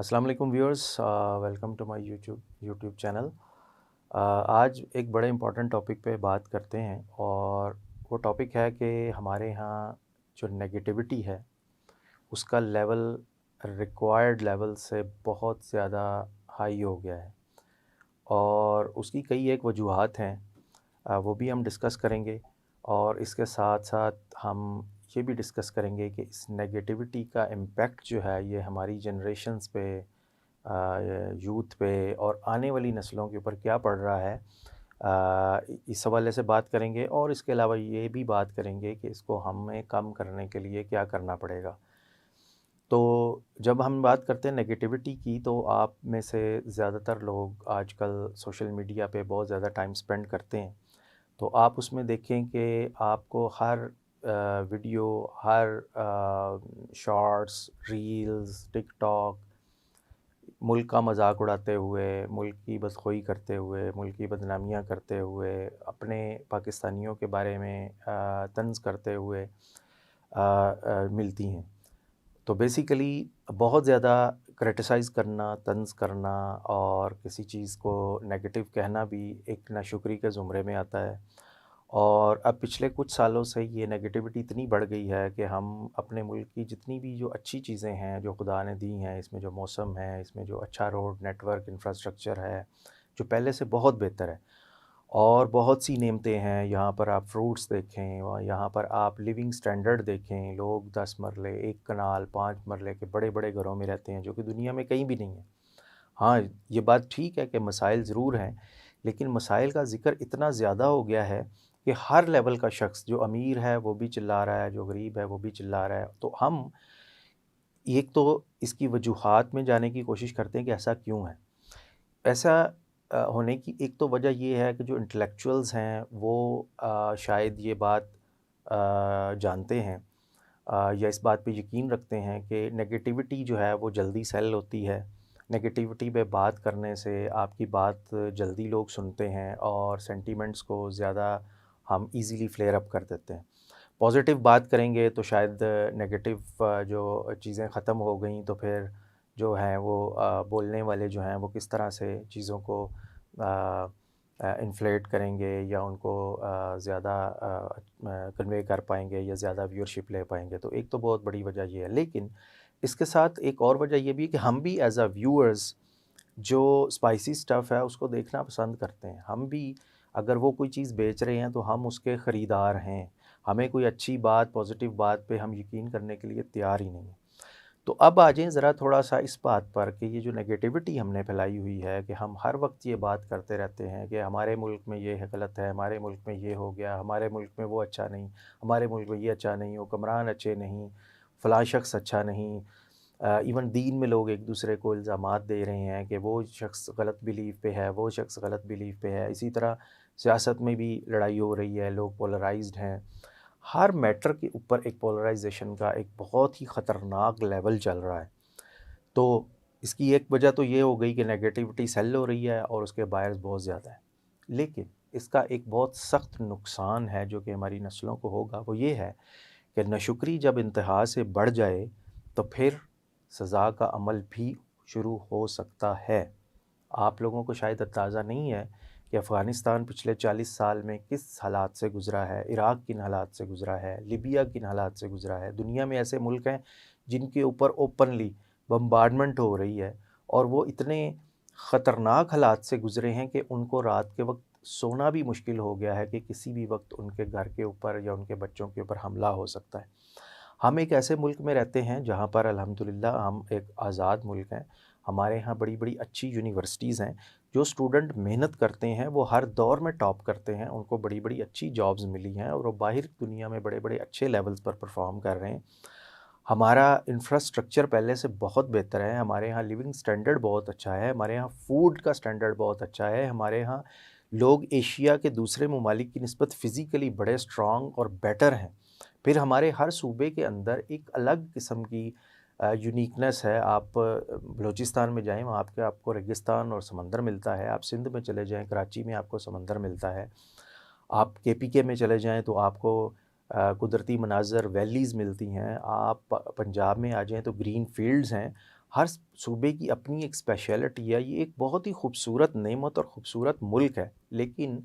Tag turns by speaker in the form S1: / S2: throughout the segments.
S1: अस्सलाम वालेकुम viewers, welcome to my YouTube channel. आज एक बड़े इम्पोर्टेंट टॉपिक पे बात करते हैं और वो टॉपिक है कि हमारे यहाँ जो नेगेटिविटी है उसका लेवल रिक्वायर्ड लेवल से बहुत ज़्यादा हाई हो गया है और उसकी कई एक वजूहात हैं। वो भी हम डिस्कस करेंगे और इसके साथ साथ हम ये भी डिस्कस करेंगे कि इस नेगेटिविटी का इम्पेक्ट जो है ये हमारी जनरेशन्स पे, यूथ पे और आने वाली नस्लों के ऊपर क्या पड़ रहा है। इस हवाले से बात करेंगे और इसके अलावा ये भी बात करेंगे कि इसको हमें कम करने के लिए क्या करना पड़ेगा। तो जब हम बात करते हैं नेगेटिविटी की, तो आप में से ज़्यादातर लोग आजकल सोशल मीडिया पे बहुत ज़्यादा टाइम स्पेंड करते हैं। तो आप उसमें देखें कि आपको हर वीडियो, हर शॉर्ट्स, रील्स, टिकटॉक, मुल्क का मजाक उड़ाते हुए, मुल्क की बदखोई करते हुए, मुल्क की बदनामियाँ करते हुए, अपने पाकिस्तानियों के बारे में तंज़ करते हुए मिलती हैं। तो बेसिकली बहुत ज़्यादा क्रिटिसाइज़ करना, तंज़ करना और किसी चीज़ को नेगेटिव कहना भी एक नाशुक्री के ज़ुमरे में आता है। और अब पिछले कुछ सालों से ये नेगेटिविटी इतनी बढ़ गई है कि हम अपने मुल्क की जितनी भी जो अच्छी चीज़ें हैं, जो खुदा ने दी हैं, इसमें जो मौसम है, इसमें जो अच्छा रोड नेटवर्क इंफ्रास्ट्रक्चर है, जो पहले से बहुत बेहतर है और बहुत सी नेमतें हैं। यहाँ पर आप फ्रूट्स देखें और यहाँ पर आप लिविंग स्टैंडर्ड देखें। लोग 10 मरले, 1 कनाल, 5 मरले के बड़े-बड़े घरों में रहते हैं, जो कि दुनिया में कहीं भी नहीं है। हाँ, ये बात ठीक है कि मसाइल ज़रूर हैं, लेकिन मसाइल का ज़िक्र इतना ज़्यादा हो गया है कि हर लेवल का शख़्स, जो अमीर है वो भी चिल्ला रहा है, जो गरीब है वो भी चिल्ला रहा है। तो हम एक तो इसकी वजूहात में जाने की कोशिश करते हैं कि ऐसा क्यों है? ऐसा होने की एक तो वजह ये है कि जो इंटेलेक्चुअल्स हैं वो शायद ये बात जानते हैं, या इस बात पे यकीन रखते हैं कि नेगेटिविटी जो है वो जल्दी सेल होती है। नेगेटिविटी पे बात करने से आपकी बात जल्दी लोग सुनते हैं और सेंटिमेंट्स को ज़्यादा हम ईज़िली फ्लेयर अप कर देते हैं। पॉज़िटिव बात करेंगे तो शायद नेगेटिव जो चीज़ें ख़त्म हो गई तो फिर जो हैं वो बोलने वाले जो हैं वो किस तरह से चीज़ों को इन्फ्लेट करेंगे या उनको ज़्यादा कन्वे कर पाएँगे या ज़्यादा व्यूअरशिप ले पाएँगे। तो एक तो बहुत बड़ी वजह ये है। लेकिन इसके साथ एक और वजह ये भी है कि हम भी एज़ अ व्यूअर्स जो स्पाइसी स्टफ़ है उसको देखना पसंद करते हैं। हम भी अगर वो कोई चीज़ बेच रहे हैं तो हम उसके ख़रीदार हैं। हमें कोई अच्छी बात, पॉज़िटिव बात पे हम यकीन करने के लिए तैयार ही नहीं हैं। तो अब आ जाएँ ज़रा थोड़ा-सा इस बात पर कि ये जो नेगेटिविटी हमने फैलाई हुई है कि हम हर वक़्त ये बात करते रहते हैं कि हमारे मुल्क में ये है गलत है, हमारे मुल्क में ये हो गया, हमारे मुल्क में वो अच्छा नहीं, हमारे मुल्क में ये अच्छा नहीं, हुक्मरान अच्छे नहीं, फ़लाँ शख़्स अच्छा नहीं। इवन दीन में लोग एक दूसरे को इल्ज़ामात दे रहे हैं कि वो शख़्स गलत बिलीव पे है, वो शख़्स गलत बिलीव पे है। इसी तरह सियासत में भी लड़ाई हो रही है, लोग पोलराइज़्ड हैं। हर मैटर के ऊपर एक पोलराइजेशन का एक बहुत ही ख़तरनाक लेवल चल रहा है। तो इसकी एक वजह तो ये हो गई कि नेगेटिविटी सेल हो रही है और उसके बायर्स बहुत ज़्यादा है। लेकिन इसका एक बहुत सख्त नुकसान है जो कि हमारी नस्लों को होगा, वो ये है कि नाशुक्री जब इंतहा से बढ़ जाए तो फिर सज़ा का अमल भी शुरू हो सकता है। आप लोगों को शायद अंदाज़ा नहीं है कि अफ़गानिस्तान पिछले 40 साल में किस हालात से गुज़रा है, इराक़ किन हालात से गुज़रा है, लिबिया किन हालात से गुज़रा है। दुनिया में ऐसे मुल्क हैं जिनके ऊपर ओपनली बम्बार्डमेंट हो रही है और वो इतने ख़तरनाक हालात से गुज़रे हैं कि उनको रात के वक़्त सोना भी मुश्किल हो गया है कि किसी भी वक़्त उनके घर के ऊपर या उनके बच्चों के ऊपर हमला हो सकता है। हम एक ऐसे मुल्क में रहते हैं जहाँ पर अल्हम्दुलिल्लाह हम एक आज़ाद मुल्क हैं। हमारे यहाँ बड़ी-बड़ी अच्छी यूनिवर्सिटीज़ हैं। जो स्टूडेंट मेहनत करते हैं वो हर दौर में टॉप करते हैं। उनको बड़ी-बड़ी अच्छी जॉब्स मिली हैं और वो बाहर दुनिया में बड़े-बड़े अच्छे लेवल्स पर परफ़ॉर्म कर रहे हैं। हमारा इंफ्रास्ट्रक्चर पहले से बहुत बेहतर है। हमारे यहाँ लिविंग स्टैंडर्ड बहुत अच्छा है। हमारे यहाँ फूड का स्टैंडर्ड बहुत अच्छा है। हमारे यहाँ लोग एशिया के दूसरे ममालिक की निस्बत फ़िज़िकली बड़े स्ट्रॉन्ग और बेटर हैं। फिर हमारे हर सूबे के अंदर एक अलग किस्म की यूनिकनेस है। आप बलूचिस्तान में जाएँ, वहाँ पे आपको रेगिस्तान और समंदर मिलता है। आप सिंध में चले जाएँ, कराची में आपको समंदर मिलता है। आप केपीके में चले जाएँ तो आपको कुदरती मनाज़र वैलीज़ मिलती हैं। आप पंजाब में आ जाएँ तो ग्रीन फ़ील्ड्स हैं हर सूबे की अपनी एक स्पेशलिटी है। ये एक बहुत ही खूबसूरत नेमत और ख़ूबसूरत मुल्क है, लेकिन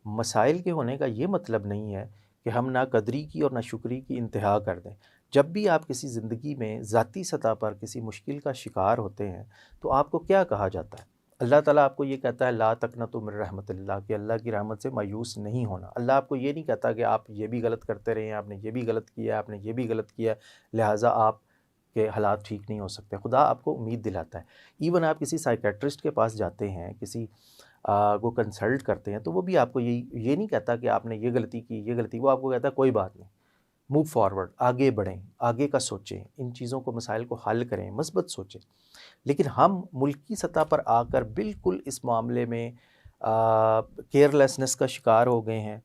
S1: मसाइल के होने का ये मतलब नहीं है कि हम ना कदरी की और ना शुक्री की इंतहा कर दें। जब भी आप किसी ज़िंदगी में ज़ाती सतह पर किसी मुश्किल का शिकार होते हैं, तो आपको क्या कहा जाता है? अल्लाह ताला आपको ये कहता है ला तक़नतु मिन रहमतिल्लाह, कि अल्लाह की रहमत से मायूस नहीं होना। अल्लाह आपको ये नहीं कहता कि आप ये भी गलत करते रहे हैं, आपने ये भी गलत किया है, आपने ये भी गलत किया है, लिहाज़ा आपके हालात ठीक नहीं हो सकते। खुदा आपको उम्मीद दिलाता है। इवन आप किसी साइकियाट्रिस्ट के पास जाते हैं, किसी को कंसल्ट करते हैं, तो वो भी आपको ये नहीं कहता कि आपने ये गलती की, ये गलती, वो आपको कहता है कोई बात नहीं, मूव फॉरवर्ड, आगे बढ़ें, आगे का सोचें, इन चीज़ों को, मसाइल को हल करें, मस्बत सोचें। लेकिन हम मुल्क की सतह पर आकर बिल्कुल इस मामले में केयरलेसनेस का शिकार हो गए हैं,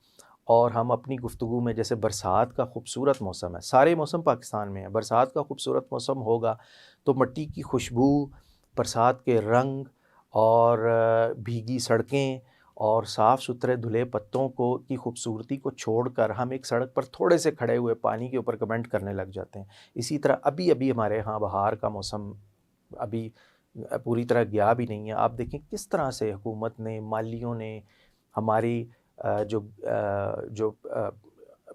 S1: और हम अपनी गुफ्तगू में, जैसे बरसात का खूबसूरत मौसम है, सारे मौसम पाकिस्तान में है, बरसात का खूबसूरत मौसम होगा तो मिट्टी की खुशबू, बरसात के रंग और भीगी सड़कें और साफ़ सुथरे धुले पत्तों को की खूबसूरती को छोड़कर हम एक सड़क पर थोड़े से खड़े हुए पानी के ऊपर कमेंट करने लग जाते हैं। इसी तरह अभी अभी हमारे यहाँ बहार का मौसम अभी पूरी तरह गया भी नहीं है। आप देखें किस तरह से हुकूमत ने, मालियों ने हमारी जो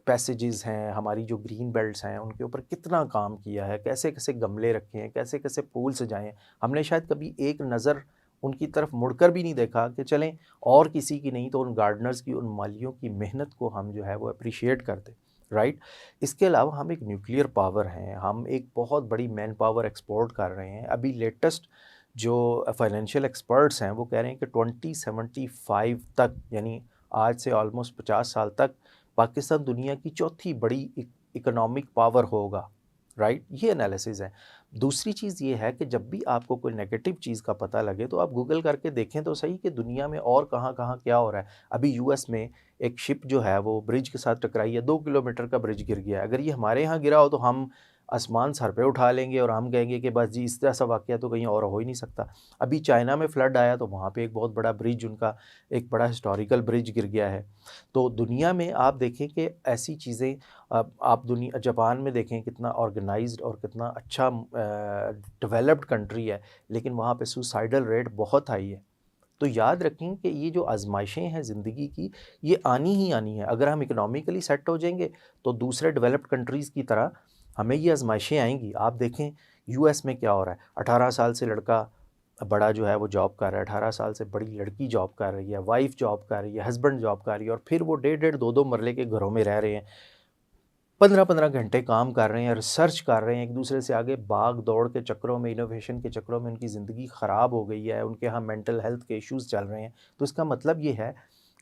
S1: पैसेजेस हैं, हमारी जो ग्रीन बेल्ट्स हैं, उनके ऊपर कितना काम किया है, कैसे-कैसे गमले रखे हैं, कैसे-कैसे फूल सजाए हैं। हमने शायद कभी एक नज़र उनकी तरफ मुड़कर भी नहीं देखा कि चलें और किसी की नहीं तो उन गार्डनर्स की, उन मालियों की मेहनत को हम जो है वो अप्रिशिएट कर दें, राइट? इसके अलावा हम एक न्यूक्लियर पावर हैं, हम एक बहुत बड़ी मैन पावर एक्सपोर्ट कर रहे हैं। अभी लेटेस्ट जो फाइनेंशियल एक्सपर्ट्स हैं वो कह रहे हैं कि 2075 तक, यानी आज से ऑलमोस्ट 50 साल तक पाकिस्तान दुनिया की चौथी बड़ी इकोनॉमिक पावर होगा, राइट? ये एनालिसिस है। दूसरी चीज़ ये है कि जब भी आपको कोई नेगेटिव चीज़ का पता लगे तो आप गूगल करके देखें तो सही कि दुनिया में और कहाँ-कहाँ क्या हो रहा है। अभी यूएस में एक शिप जो है वो ब्रिज के साथ टकराई है, 2 किलोमीटर का ब्रिज गिर गया है। अगर ये हमारे यहाँ गिरा हो तो हम आसमान सर पे उठा लेंगे और हम कहेंगे कि बस जी इस तरह सा वाक़या तो कहीं और हो ही नहीं सकता। अभी चाइना में फ्लड आया तो वहाँ पे एक बहुत बड़ा ब्रिज, उनका एक बड़ा हिस्टोरिकल ब्रिज गिर गया है। तो दुनिया में आप देखें कि ऐसी चीज़ें, आप दुनिया जापान में देखें कितना ऑर्गेनाइज़्ड और कितना अच्छा डेवलप्ड कंट्री है, लेकिन वहाँ पे सुसाइडल रेट बहुत हाई है। तो याद रखें कि ये जो आज़माइशें हैं ज़िंदगी की, ये आनी ही आनी है। अगर हम इकोनॉमिकली सेट हो जाएँगे तो दूसरे डेवलप्ड कंट्रीज़ की तरह हमें ये आज़माइशें आएँगी। आप देखें यूएस में क्या हो रहा है, 18 साल से लड़का बड़ा जो है वो जॉब कर रहा है, 18 साल से बड़ी लड़की जॉब कर रही है, वाइफ़ जॉब कर रही है, हस्बैंड जॉब कर रही है, और फिर वो डेढ़-डेढ़ 2-2 मरले के घरों में रह रहे हैं। 15-15 घंटे काम कर रहे हैं, रिसर्च कर रहे हैं, एक दूसरे से आगे भाग-दौड़ के चक्करों में, इनोवेशन के चक्करों में उनकी ज़िंदगी ख़राब हो गई है, उनके यहाँ मेंटल हेल्थ के इश्यूज़ चल रहे हैं। तो इसका मतलब ये है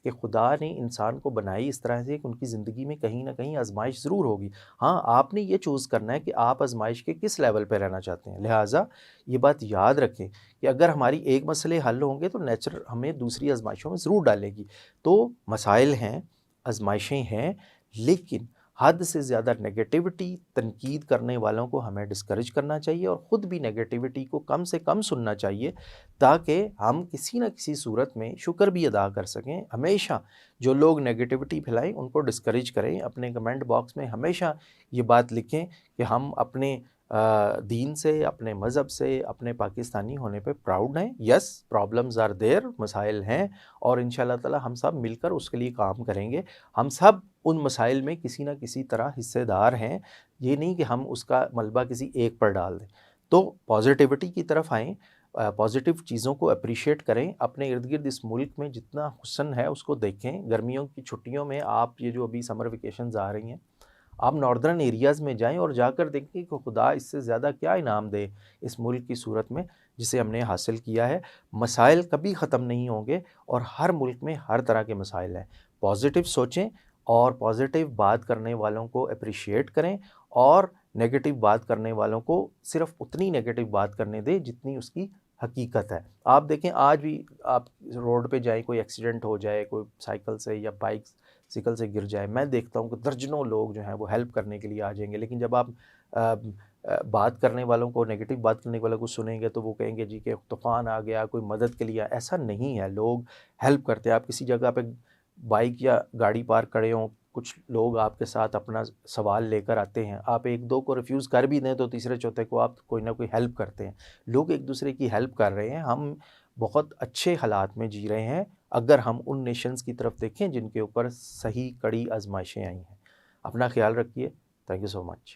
S1: कि खुदा ने इंसान को बनाई इस तरह से कि उनकी ज़िंदगी में कहीं न कहीं आज़माइश ज़रूर होगी। हाँ, आपने ये चूज़ करना है कि आप आज़माइश के किस लेवल पे रहना चाहते हैं। लिहाज़ा ये बात याद रखें कि अगर हमारी एक मसले हल होंगे तो नेचर हमें दूसरी आज़माइशों में ज़रूर डालेगी। तो मसाइल हैं, आज़माइशें हैं, लेकिन हद से ज़्यादा नेगेटिविटी, तनकीद करने वालों को हमें डिस्करेज करना चाहिए और ख़ुद भी नेगेटिविटी को कम से कम सुनना चाहिए, ताकि हम किसी न किसी सूरत में शुक्र भी अदा कर सकें। हमेशा जो लोग नेगेटिविटी फैलाएं उनको डिस्करेज करें। अपने कमेंट बॉक्स में हमेशा ये बात लिखें कि हम अपने दीन से, अपने मज़हब से, अपने पाकिस्तानी होने पे प्राउड हैं। यस, प्रॉब्लम्स आर देयर, मसाइल हैं, और इंशाअल्लाह ताला हम सब मिलकर उसके लिए काम करेंगे। हम सब उन मसाइल में किसी न किसी तरह हिस्सेदार हैं। ये नहीं कि हम उसका मलबा किसी एक पर डाल दें। तो पॉज़िटिविटी की तरफ आएँ, पॉज़िटिव चीज़ों को एप्रिशिएट करें। अपने इर्द-गिर्द इस मुल्क में जितना हुस्न है उसको देखें। गर्मियों की छुट्टियों में आप, ये जो अभी समर वेकेशंस आ रही हैं, आप नॉर्दर्न एरियाज़ में जाएँ और जाकर देखें कि खुदा इससे ज़्यादा क्या इनाम दे इस मुल्क की सूरत में जिसे हमने हासिल किया है। मसाइल कभी ख़त्म नहीं होंगे और हर मुल्क में हर तरह के मसाइल हैं। पॉज़िटिव सोचें और पॉज़िटिव बात करने वालों को एप्रिशिएट करें, और नेगेटिव बात करने वालों को सिर्फ़ उतनी नेगेटिव बात करने दें जितनी उसकी हकीकत है। आप देखें आज भी आप रोड पे जाएँ, कोई एक्सीडेंट हो जाए, कोई साइकिल से या बाइसिकल से गिर जाए, मैं देखता हूँ कि दर्जनों लोग जो हैं वो हेल्प करने के लिए आ जाएँगे। लेकिन जब आप बात करने वालों को, नेगेटिव बात करने वालों को सुनेंगे तो वो कहेंगे जी कि तूफ़ान आ गया, कोई मदद के लिए आया। ऐसा नहीं है, लोग हेल्प करते हैं। आप किसी जगह पे बाइक या गाड़ी पार्क खड़े हों, कुछ लोग आपके साथ अपना सवाल लेकर आते हैं, आप एक दो को रिफ्यूज़ कर भी दें तो तीसरे चौथे को आप कोई ना कोई हेल्प करते हैं। लोग एक दूसरे की हेल्प कर रहे हैं, हम बहुत अच्छे हालात में जी रहे हैं अगर हम उन नेशंस की तरफ देखें जिनके ऊपर सही कड़ी आजमाइशें आई हैं। अपना ख्याल रखिए। Thank you so much.